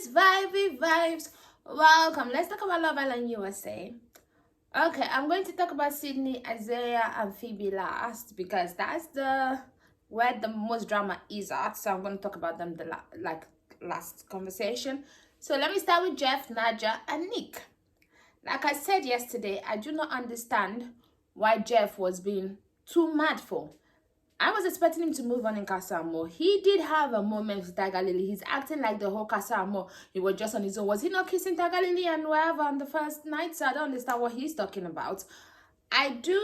vibes. Welcome. Let's talk about Love Island USA. Okay, I'm going to talk about Sydney, Isaiah, and Phoebe last because that's the where the most drama is at. So I'm going to talk about them last conversation. So let me start with Jeff, Naja, and Nick. Like I said yesterday, I do not understand why Jeff was being too mad for. I was expecting him to move on in Casa Amor. He did have a moment with Tiger Lily. He's acting like the whole Casa Amor, he was just on his own. Was he not kissing Tiger Lily and whatever on the first night? So I don't understand what he's talking about. I do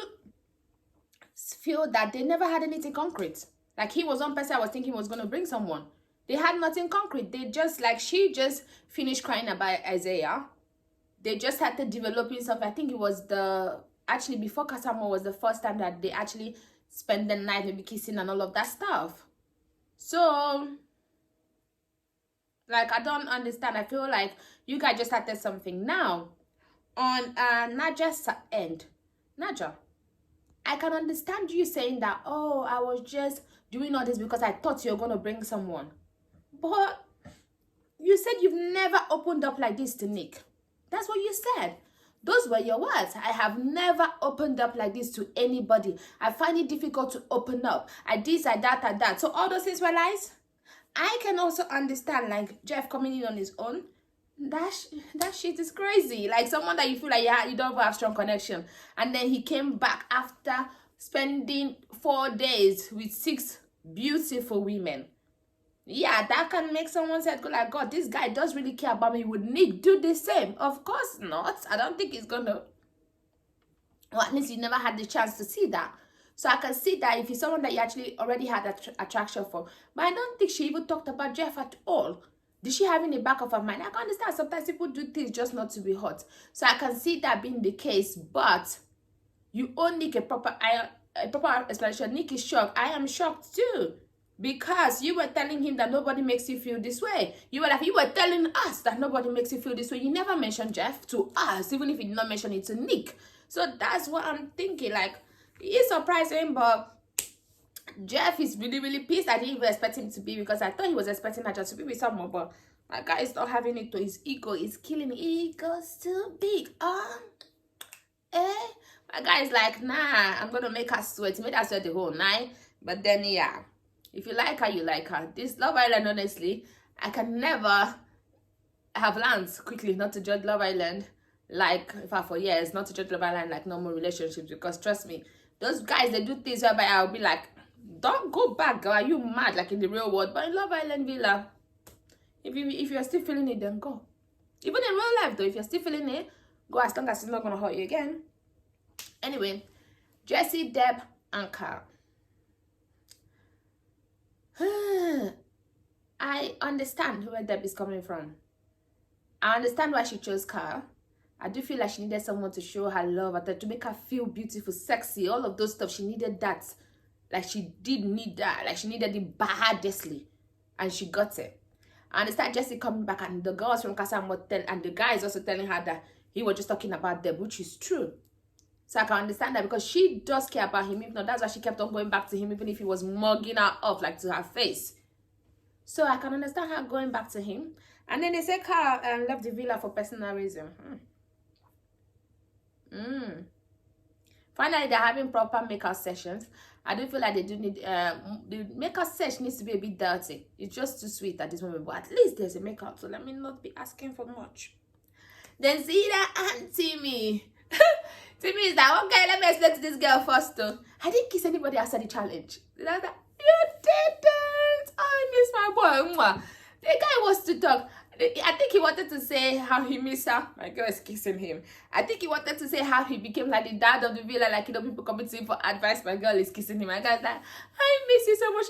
feel that they never had anything concrete. Like, he was one person I was thinking was going to bring someone. They had nothing concrete. They just, like, she just finished crying about Isaiah. They just started developing stuff. I think it was actually before Casa Amor was the first time that they actually spend the night, maybe kissing and all of that stuff. So, like, I don't understand. I feel like you guys just started something now. On Naja's end, Naja, I can understand you saying that, oh, I was just doing all this because I thought you were going to bring someone. But you said you've never opened up like this to Nick. That's what you said. Those were your words. I have never opened up like this to anybody. I find it difficult to open up. I this, I that. So all those things were lies. I can also understand, like, Jeff coming in on his own. That shit is crazy. Like, someone that you feel like you don't have strong connection. And then he came back after spending 4 days with 6 beautiful women. Yeah, that can make someone say, go like, God, this guy does really care about me. Would Nick do the same? Of course not. I don't think he's gonna. Or at least you never had the chance to see that. So I can see that if he's someone that you actually already had attraction for. But I don't think she even talked about Jeff at all. Did she have in the back of her mind? I can understand sometimes people do things just not to be hot. So I can see that being the case. But you owe Nick a proper explanation. Nick is shocked. I am shocked too. Because you were telling him that nobody makes you feel this way. You were telling us that nobody makes you feel this way. You never mentioned Jeff to us, even if you did not mention it to Nick. So that's what I'm thinking. Like, it's surprising, but Jeff is really, really pissed. I didn't even expect him to be, because I thought he was expecting Naja to be with someone, but my guy is not having it to his ego. Is killing me. Ego's too big. My guy is like, nah, I'm gonna make her sweat. He made her sweat the whole night. But then, yeah. If you like her, you like her. This Love Island, honestly, I can never have learned quickly not to judge Love Island like, for years, not to judge Love Island like normal relationships. Because trust me, those guys, they do things whereby I'll be like, don't go back, girl. Are you mad? Like in the real world. But in Love Island Villa, if you're still feeling it, then go. Even in real life, though, if you're still feeling it, go, as long as it's not going to hurt you again. Anyway, Jesse, Deb, and Kyle. I understand where Deb is coming from. I understand why she chose Kyle. I do feel like she needed someone to show her love, to make her feel beautiful, sexy, all of those stuff. She needed that. Like, she did need that. Like, she needed it badly. And she got it. I understand Jesse coming back, and the girls from Casa Amor and the guy is also telling her that he was just talking about Deb, which is true. So I can understand that, because she does care about him. If not, that's why she kept on going back to him, even if he was mugging her up, like, to her face. So I can understand her going back to him. And then they say Carl left the villa for personal reason. Finally, they're having proper makeout sessions. I do feel like they do need... the makeout session needs to be a bit dirty. It's just too sweet at this moment. But at least there's a makeout. So let me not be asking for much. Then Zita and Timmy. Timmy is like, okay, let me explain to this girl first though. I didn't kiss anybody outside the challenge. Like that, you didn't. I miss my boy. Mwah. The guy wants to talk. I think he wanted to say how he missed her. My girl is kissing him. I think he wanted to say how he became like the dad of the villa, like, you know, people coming to him for advice. My girl is kissing him. My guy's like, I miss you so much.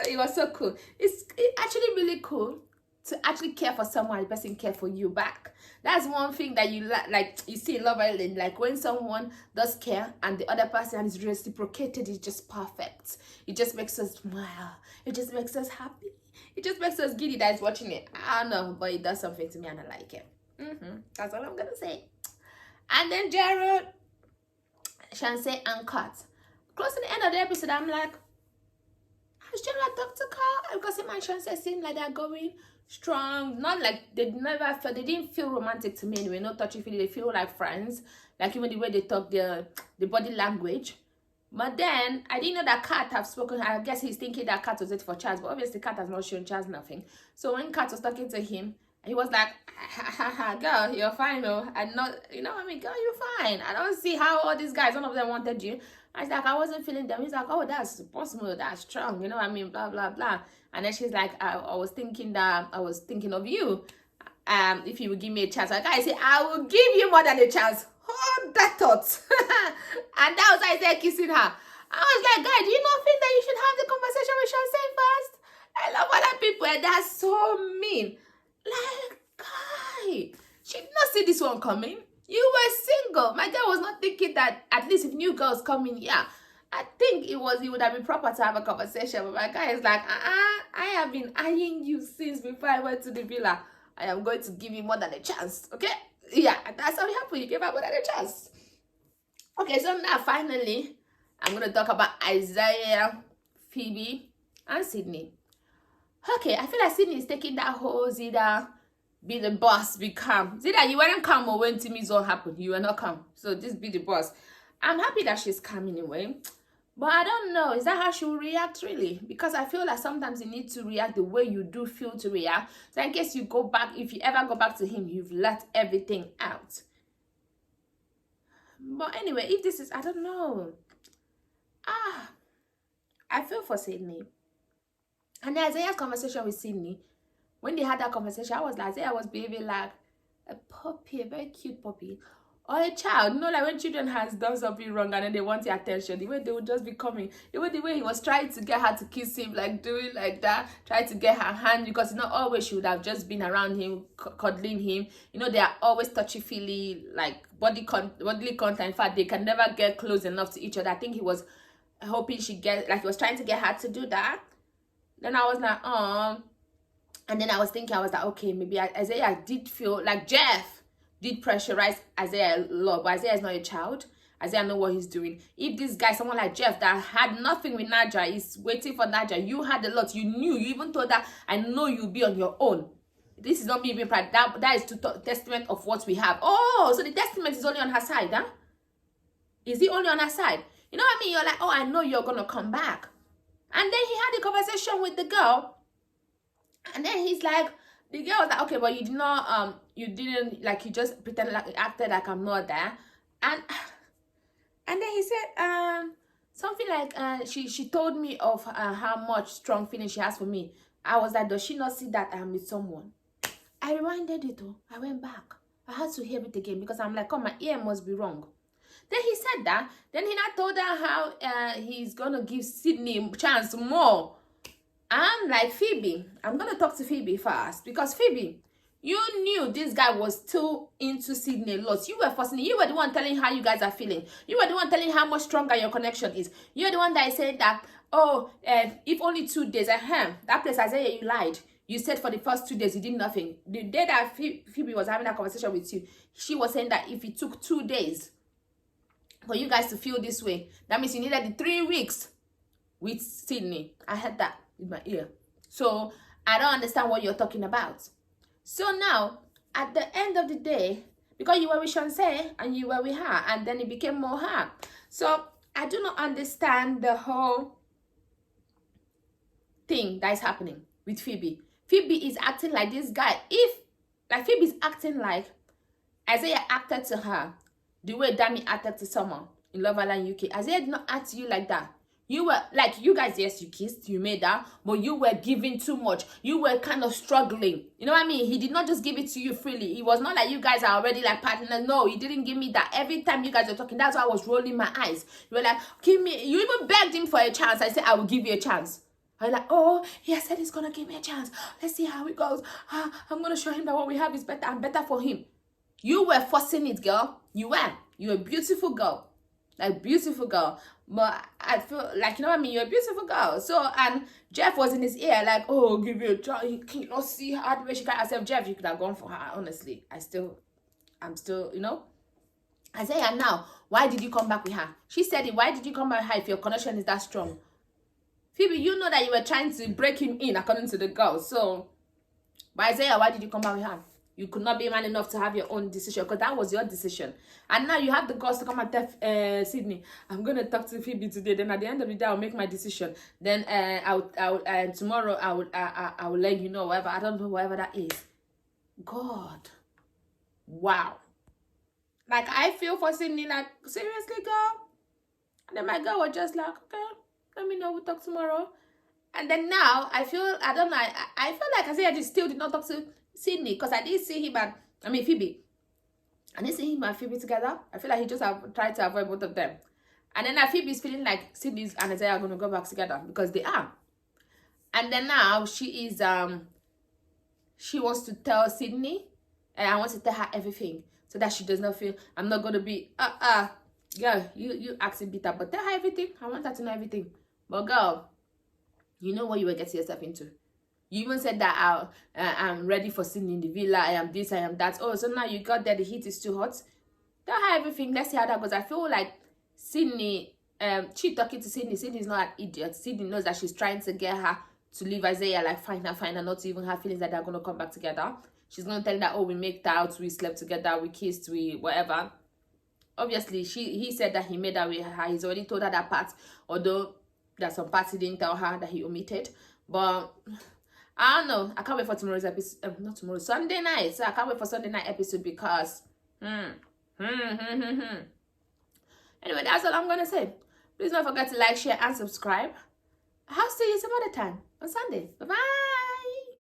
It was so cool. It's actually really cool to actually care for someone, the person care for you back. That's one thing that you like you see in Love Island. Like, when someone does care and the other person is reciprocated, it's just perfect. It just makes us smile. It just makes us happy. It just makes us giddy that is watching it. I don't know, but it does something to me and I like it. That's all I'm gonna say. And then Jared, Shanse, and Kat. Close to the end of the episode, I'm like, Has General talked to Carl? Because him and Shanse seem like they're going strong. Not like they didn't feel romantic to me anyway. No touchy feely. They feel like friends. Like even the way they talk, the body language. But then I didn't know that Kat have spoken. I guess he's thinking that Kat was it for Charles, but obviously Kat has not shown Charles nothing. So when Kat was talking to him, he was like, girl, you're fine, though. And not, you know what I mean, girl, you're fine. I don't see how all these guys, none of them wanted you. I was like, I wasn't feeling them. He's like, oh, that's possible, that's strong, you know what I mean, blah, blah, blah. And then she's like, I was thinking of you. If you would give me a chance. Like I say, I will give you more than a chance. Hold that thought. And that was Isaiah kissing her. I was like, guy, do you not think that you should have the conversation with Shanse first? I love other people, and that's so mean. Like, guy, she did not see this one coming. You were single. My dad was not thinking that at least if new girls come in, yeah, I think it would have been proper to have a conversation. But my guy is like, I have been eyeing you since before I went to the villa. I am going to give you more than a chance, okay? Yeah, that's how it happened. You gave her more than a chance. Okay, so now finally, I'm going to talk about Isaiah, Phoebe, and Sydney. Okay, I feel like Sydney is taking that whole Zida, be the boss, be calm. Zida, you weren't calm when Timmy's all happened. You were not calm. So just be the boss. I'm happy that she's calm anyway. But I don't know, is that how she will react really? Because I feel like sometimes you need to react the way you do feel to react. So in case you go back, if you ever go back to him, you've let everything out. But anyway, if this is, I don't know. I feel for Sydney. And then Isaiah's conversation with Sydney, when they had that conversation, I was like, Isaiah was behaving like a puppy, a very cute puppy. Or a child, you know, like when children has done something wrong and then they want your attention, the way they would just be coming, the way he was trying to get her to kiss him, like doing like that, trying to get her hand, because not always she would have just been around him, cuddling him. You know, they are always touchy-feely, like bodily contact. In fact, they can never get close enough to each other. I think he was hoping he was trying to get her to do that. Then I was like, oh. And then I was thinking, okay, maybe Isaiah did feel like Jeff did pressurize Isaiah a lot, but Isaiah is not a child. Isaiah know what he's doing. If this guy, someone like Jeff that had nothing with Naja, is waiting for Naja, you had a lot, you knew, you even told that, I know you'll be on your own. This is not me being proud. That is to testament of what we have. Oh, so the testament is only on her side, huh? Is it only on her side? You know what I mean? You're like, oh, I know you're gonna come back. And then he had a conversation with the girl, and then he's like, the girl was like, okay, but you did not, you didn't, like, you just pretended like, acted like I'm not there. And then he said, something like, she told me of how much strong feeling she has for me. I was like, does she not see that I'm with someone? I rewinded it, though. I went back. I had to hear it again because I'm like, oh, my ear must be wrong. Then he said that. Then he not told her how he's going to give Sydney a chance more. I'm like, Phoebe, I'm going to talk to Phoebe first. Because Phoebe, you knew this guy was too into Sydney a lot. You were forcing it. You were the one telling how you guys are feeling. You were the one telling how much stronger your connection is. You're the one that said that, oh, if only 2 days. That place, Isaiah, you lied. You said for the first 2 days, you did nothing. The day that Phoebe was having that conversation with you, she was saying that if it took 2 days for you guys to feel this way, that means you needed the 3 weeks with Sydney. I heard that in my ear. So I don't understand what you're talking about. So now, at the end of the day, because you were with Shanse and you were with her, and then it became more her. So I do not understand the whole thing that is happening with Phoebe. Phoebe is acting like this guy. Phoebe is acting like Isaiah acted to her the way Dami acted to someone in Love Island UK. Isaiah did not act to you like that. You were, like, you guys, yes, you kissed, you made that, but you were giving too much. You were kind of struggling. You know what I mean? He did not just give it to you freely. It was not like you guys are already like partners. No, he didn't give me that. Every time you guys were talking, that's why I was rolling my eyes. You were like, give me, you even begged him for a chance. I said, I will give you a chance. I'm like, oh, he said he's going to give me a chance. Let's see how it goes. I'm going to show him that what we have is better and better for him. You were forcing it, girl. You were. You're a beautiful girl. Like, beautiful girl. But I feel like, you know what I mean? You're a beautiful girl. So, and Jeff was in his ear, like, oh, give you a chance. You cannot see her the way she carried herself. Jeff, you could have gone for her, honestly. I'm still, you know? Isaiah, now, why did you come back with her? She said it. Why did you come back with her if your connection is that strong? Phoebe, you know that you were trying to break him in according to the girls. So, but Isaiah, why did you come back with her? You could not be man enough to have your own decision, because that was your decision. And now you have the girls to come and tell Sydney, I'm going to talk to Phoebe today. Then at the end of the day, I'll make my decision. Then tomorrow I will let you know, whatever. I don't know, whatever that is. God. Wow. Like, I feel for Sydney, like, seriously, girl? And then my girl was just like, okay, let me know, we'll talk tomorrow. And then now, I feel, I don't know, I feel like Isaiah just still did not talk to Sydney, because I didn't see him and, Phoebe. I didn't see him and Phoebe together. I feel like he just tried to avoid both of them. And then Phoebe's feeling like Sydney and Isaiah are going to go back together, because they are. And then now, she wants to tell Sydney, and I want to tell her everything, so that she does not feel, I'm not going to be, girl, you acting bitter, but tell her everything. I want her to know everything. But girl, you know what you were getting yourself into. You even said that I'm ready for Sydney in the villa. I am this, I am that. Oh, so now you got there, the heat is too hot. Tell her everything. Let's see how that goes. I feel like Sydney, she talking to Sydney. Sydney's not an idiot. Sydney knows that she's trying to get her to leave Isaiah, like find her, not to even have feelings that they're going to come back together. She's going to tell that, oh, we made out, we slept together, we kissed, we whatever. Obviously, he said that he made out with her. He's already told her that part, although there's some parts he didn't tell her that he omitted. But I don't know. I can't wait for tomorrow's episode. Not tomorrow, Sunday night. So I can't wait for Sunday night episode, because Anyway, that's all I'm gonna say. Please don't forget to like, share, and subscribe. I'll see you some other time on Sunday. Bye bye.